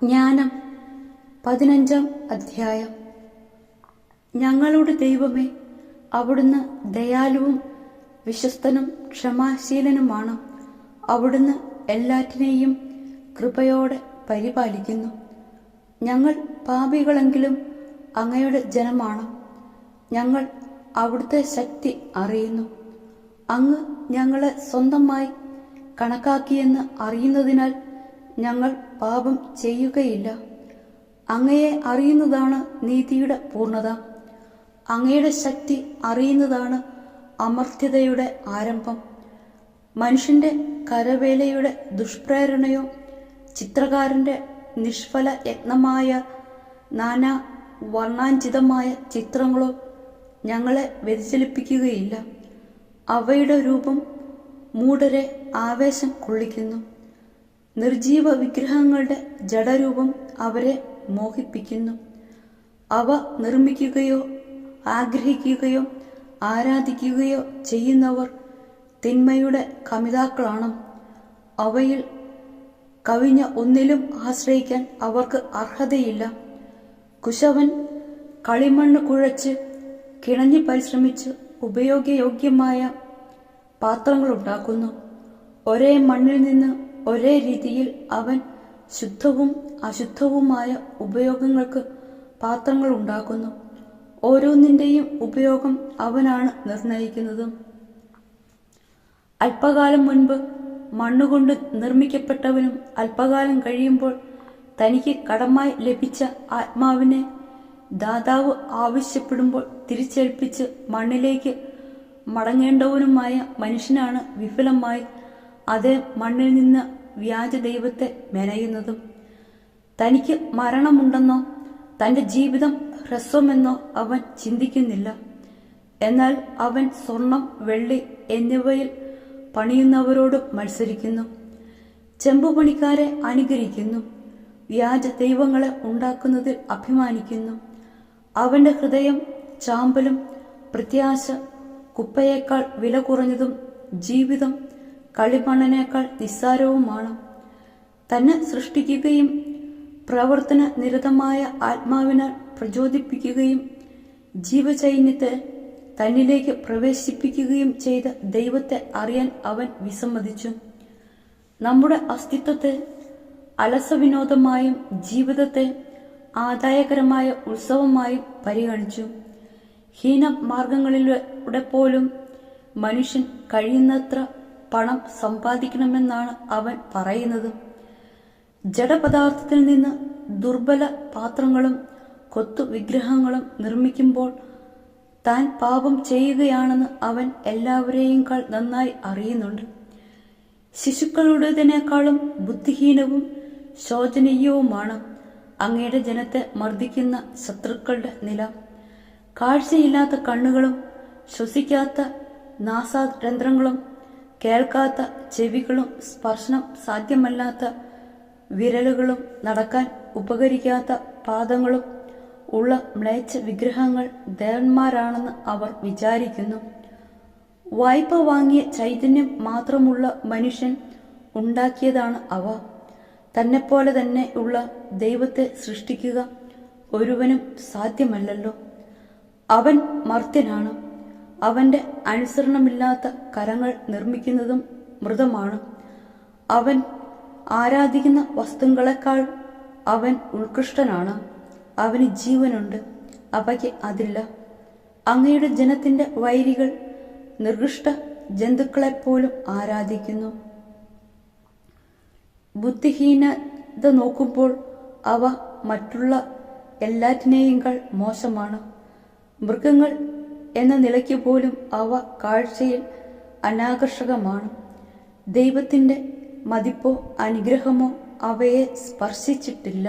ജ്ഞാനം 15-ാം അധ്യായം. ഞങ്ങളുടെ ദൈവമേ, അവിടുന്ന് ദയാലുവും വിശ്വസ്തനും ക്ഷമാശീലനുമാണ്. അവിടുന്ന് എല്ലാറ്റിനെയും കൃപയോടെ പരിപാലിക്കുന്നു. ഞങ്ങൾ പാപികളെങ്കിലും അങ്ങയുടെ ജനമാണ്. ഞങ്ങൾ അവിടുത്തെ ശക്തി അറിയുന്നു. അങ്ങ് ഞങ്ങളെ സ്വന്തമായി കണക്കാക്കിയെന്ന് അറിയുന്നതിനാൽ ഞങ്ങൾ പാപം ചെയ്യുകയില്ല. അങ്ങയെ അറിയുന്നതാണ് നീതിയുടെ പൂർണ്ണത. അങ്ങയുടെ ശക്തി അറിയുന്നതാണ് അമർത്യതയുടെ ആരംഭം. മനുഷ്യന്റെ കരവേലയുടെ ദുഷ്പ്രേരണയോ ചിത്രകാരന്റെ നിഷ്ഫല യത്നമായ നാനാ വർണ്ണാഞ്ചിതമായ ചിത്രങ്ങളോ ഞങ്ങളെ വ്യതിചലിപ്പിക്കുകയില്ല. അവയുടെ രൂപം മൂഢരെ ആവേശം കൊള്ളിക്കുന്നു. നിർജീവ വിഗ്രഹങ്ങളുടെ ജഡരൂപം അവരെ മോഹിപ്പിക്കുന്നു. അവ നിർമ്മിക്കുകയോ ആഗ്രഹിക്കുകയോ ആരാധിക്കുകയോ ചെയ്യുന്നവർ തിന്മയുടെ കമിതാക്കളാണ്. അവയിൽ കവിഞ്ഞ ഒന്നിലും ആശ്രയിക്കാൻ അവർക്ക് അർഹതയില്ല. കുശവൻ കളിമണ്ണ് കുഴച്ച് കിണഞ്ഞു പരിശ്രമിച്ച് ഉപയോഗയോഗ്യമായ പാത്രങ്ങളുണ്ടാക്കുന്നു. ഒരേ മണ്ണിൽ നിന്ന് ഒരേ രീതിയിൽ അവൻ ശുദ്ധവും അശുദ്ധവുമായ ഉപയോഗങ്ങൾക്ക് പാത്രങ്ങൾ ഉണ്ടാക്കുന്നു. ഓരോന്നിന്റെയും ഉപയോഗം അവനാണ് നിർണയിക്കുന്നത്. അല്പകാലം മുൻപ് മണ്ണുകൊണ്ട് നിർമ്മിക്കപ്പെട്ടവനും അല്പകാലം കഴിയുമ്പോൾ തനിക്ക് കടമായി ലഭിച്ച ആത്മാവിനെ ദാതാവ് ആവശ്യപ്പെടുമ്പോൾ തിരിച്ചേൽപ്പിച്ച് മണ്ണിലേക്ക് മടങ്ങേണ്ടവനുമായ മനുഷ്യനാണ് വിഫലമായി അതേ മണ്ണിൽ നിന്ന് വ്യാജ ദൈവത്തെ മെനയുന്നതും. തനിക്ക് മരണമുണ്ടെന്നോ തന്റെ ജീവിതം ഹ്രസ്വമെന്നോ അവൻ ചിന്തിക്കുന്നില്ല. എന്നാൽ അവൻ സ്വർണം, വെള്ളി എന്നിവയിൽ പണിയുന്നവരോട് മത്സരിക്കുന്നു. ചെമ്പുപണിക്കാരെ അനുകരിക്കുന്നു. വ്യാജ ദൈവങ്ങളെ ഉണ്ടാക്കുന്നതിൽ അഭിമാനിക്കുന്നു. അവന്റെ ഹൃദയം ചാമ്പലും പ്രത്യാശ കുപ്പയേക്കാൾ വില കുറഞ്ഞതും ജീവിതം കളിമണ്ണിനേക്കാൾ നിസ്സാരവുമാണ്. തന്നെ സൃഷ്ടിക്കുകയും പ്രവർത്തന നിരതമായ ആത്മാവിനാൽ പ്രചോദിപ്പിക്കുകയും ജീവചൈന്യത്തെ തന്നിലേക്ക് പ്രവേശിപ്പിക്കുകയും ചെയ്ത ദൈവത്തെ അറിയാൻ അവൻ വിസമ്മതിച്ചു. നമ്മുടെ അസ്തിത്വത്തെ അലസവിനോദമായും ജീവിതത്തെ ആദായകരമായ ഉത്സവമായും പരിഗണിച്ചു. ഹീനമാർഗങ്ങളിലൂടെ പോലും മനുഷ്യൻ കഴിയുന്നത്ര പണം സമ്പാദിക്കണമെന്നാണ് അവൻ പറയുന്നത്. ജഡപദാർത്ഥത്തിൽ നിന്ന് ദുർബല പാത്രങ്ങളും കൊത്തു വിഗ്രഹങ്ങളും നിർമ്മിക്കുമ്പോൾ താൻ പാപം ചെയ്യുകയാണെന്ന് അവൻ എല്ലാവരെയുംക്കാൾ നന്നായി അറിയുന്നുണ്ട്. ശിശുക്കളുടേതിനേക്കാളും ബുദ്ധിഹീനവും ശോചനീയവുമാണ് അങ്ങയുടെ ജനത്തെ മർദ്ദിക്കുന്ന ശത്രുക്കളുടെ നില. കാഴ്ചയില്ലാത്ത കണ്ണുകളും ശ്വസിക്കാത്ത നാസാരന്ധ്രങ്ങളും കേൾക്കാത്ത ചെവികളും സ്പർശനം സാധ്യമല്ലാത്ത വിരലുകളും നടക്കാൻ ഉപകരിക്കാത്ത പാദങ്ങളും ഉള്ള മ്ലേച്ഛ വിഗ്രഹങ്ങൾ ദേവന്മാരാണെന്ന് അവർ വിചാരിക്കുന്നു. വായ്പ വാങ്ങിയ ചൈതന്യം മാത്രമുള്ള മനുഷ്യൻ ഉണ്ടാക്കിയതാണ് അവ. തന്നെപ്പോലെ തന്നെ ഉള്ള ദൈവത്തെ സൃഷ്ടിക്കുക ഒരുവനും സാധ്യമല്ലല്ലോ. അവൻ മർത്യനാണ്. അവന്റെ അനുസരണമില്ലാത്ത കരങ്ങൾ നിർമ്മിക്കുന്നതും മൃതമാണ്. അവൻ ആരാധിക്കുന്ന വസ്തുക്കളെക്കാൾ അവൻ ഉത്കൃഷ്ടനാണ്. അവന് ജീവനുണ്ട്, അവയ്ക്ക് അതില്ല. അങ്ങയുടെ ജനത്തിന്റെ വൈരികൾ നിർകൃഷ്ട ജന്തുക്കളെപ്പോലും ആരാധിക്കുന്നു. ബുദ്ധിഹീനത നോക്കുമ്പോൾ അവ മറ്റുള്ള എല്ലാറ്റിനെയുംകൾ മോശമാണ്. മൃഗങ്ങൾ എന്ന നിലയ്ക്ക് പോലും അവ കാഴ്ചയിൽ അനാകർഷകമാണ്. ദൈവത്തിന്റെ മതിപ്പോ അനുഗ്രഹമോ അവയെ സ്പർശിച്ചിട്ടില്ല.